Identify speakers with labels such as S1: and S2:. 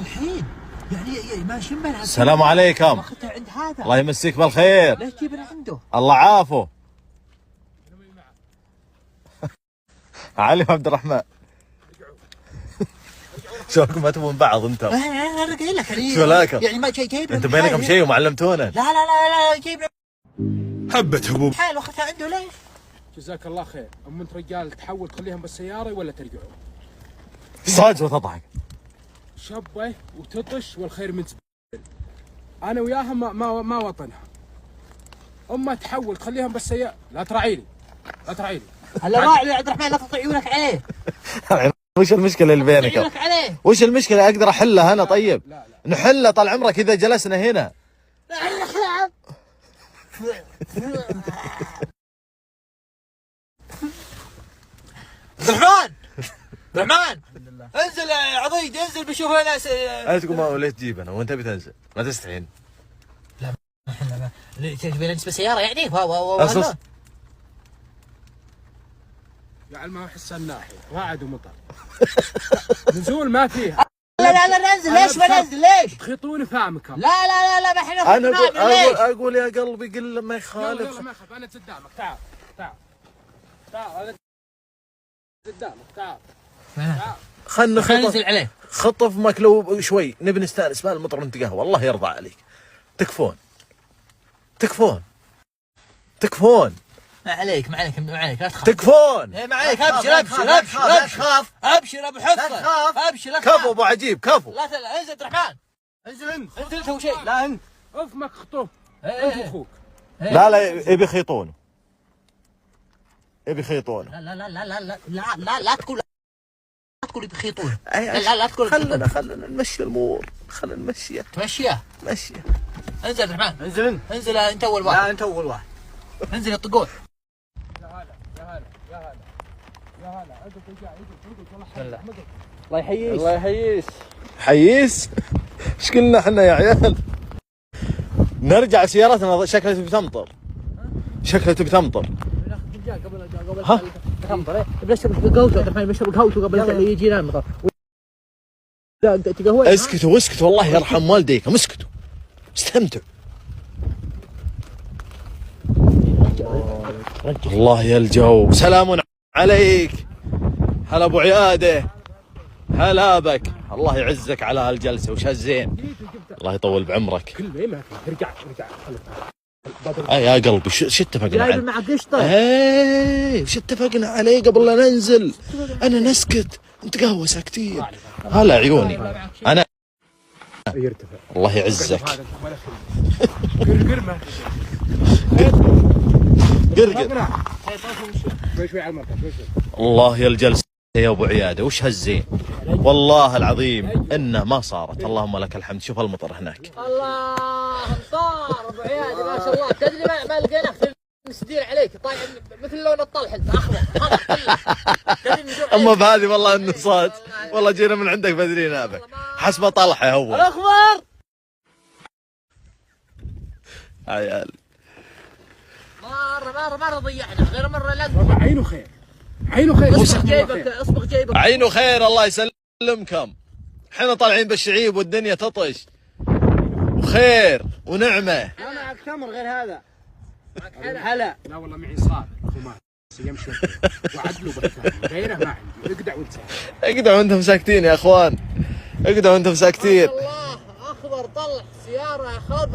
S1: الحين يعني ماشي منها.
S2: السلام عليكم.
S1: اخذتها عند هذا.
S2: الله يمسيك بالخير.
S1: ليش تجيبها عنده؟
S2: الله عافو. علي عبد الرحمن. شلونكم ما تبون بعض انتم؟
S1: انا قايل لك
S2: شو لكم؟
S1: يعني ما جايب
S2: انتم بينكم شيء وما علمتونا.
S1: لا جايب
S2: حبة حبوب.
S1: حال واخذتها عنده ليش؟
S3: جزاك الله خير. اما انت رجال تحول تخليهم بالسياره ولا ترجعوا؟
S2: صاج وتضحك.
S3: شبه وتطش والخير من زبل. انا وياها ما وطنها. اما تحول تخليهم بالسياره لا تراعيني.
S1: هلا راعي يا عبد الرحمن لا تطيع عيونك عليه.
S2: وش المشكلة اللي بينكم؟
S1: عيونك عليه.
S2: وش المشكلة اقدر احلها انا طيب؟ لا. نحلها طال عمرك اذا جلسنا هنا.
S1: عبد الرحمن انزل يا عضيد انزل بشوف ناس.
S2: انا تقول ما ليش تجيب انا وانت بتنزل ما تستحين.
S1: لا تبي نجلس بالسيارة يعني
S2: أصص.
S3: يا علم ما احس الناحيه رعد ومطر. نزول ما فيه.
S1: لا ننزل. ليش ما ننزل ليش؟
S3: تخيطوني فاهمك.
S1: لا ما احنا
S2: انا اقول يا قلبي قل ما يخالف.
S3: يلا ما يخالف انا قدامك. تعال انا قدامك. تعال
S2: خلنا
S1: ننزل عليه.
S2: خطف مكلوب شوي نبي نستانس مال المطر وانت قهوه الله يرضى عليك. تكفون
S1: ما عليك لا تخاف.
S2: تكفون.
S1: ما عليك ابشر ابو حفصه. ابشر
S2: كفو ابو عجيب كفو.
S1: لا انزل عبد الرحمن. انزل تو شيء.
S3: لا انت افمك خطوه انت واخوك.
S2: لا يبي يخيطونه.
S1: لا تقول بخيطون. لا تقول.
S2: خلنا نمشي الامور. خلنا نمشيها.
S1: تمشيها. انزل عبد الرحمن. انزل انت اول واحد. لا انت اول واحد. انزل الطقوع.
S3: يا هلا
S1: الله يحييك.
S3: الله يحييك.
S2: حييس. ايش قلنا احنا يا عيال؟ نرجع سيارتنا شكلها تبي تمطر.
S1: ها تمطر. بنشرب قهوه عبد الرحمن. بنشرب قهوه قبل يجينا المطر. تقهوي.
S2: اسكتوا والله يرحم والديكم اسكتوا. استمتعوا. الله يا الجو. سلام عليك. هلا ابو عياده. هلا بك. الله يعزك على هالجلسه وش هالزين. الله يطول بعمرك.
S3: كلمه ما في. ارجع
S2: يا قلبي شو اتفقنا عليه؟
S1: جايب مع قشطه.
S2: وش اتفقنا عليه قبل لا ننزل؟ انا نسكت انت قهوه ساكتين. هلا عيوني انا
S3: يرتفع.
S2: الله يعزك. قرقر
S3: شوي على المركب شوي.
S2: الله يا الجلسه يا ابو عياده وش هالزين. والله العظيم انه ما صارت. اللهم لك الحمد. شوف المطر هناك.
S1: الله صار ابو عياده ما شاء الله. تدري ما لقيناك نستدير عليك طالع مثل لون الطلح انت اخضر.
S2: اما بهذه والله انه صاد. والله جينا من عندك بدري نابك حسب طلحه هو
S1: الاخضر.
S2: عيال
S1: مرة ضيعنا غير مرة. لا
S3: عينه خير.
S1: اصبغ جيبك.
S2: عينه خير الله يسلمكم. احنا طالعين بالشعيب والدنيا تطش وخير ونعمة.
S1: انا معك تمر غير هذا. معك هلا.
S3: لا والله معي صادق اخو مات يمشي وعدلوا بالكلام غيره ما عندي.
S2: اقدعوا وانتم ساكتين يا اخوان. اقدعوا وانتم ساكتين.
S1: الله اخضر طلع سيارة خضر.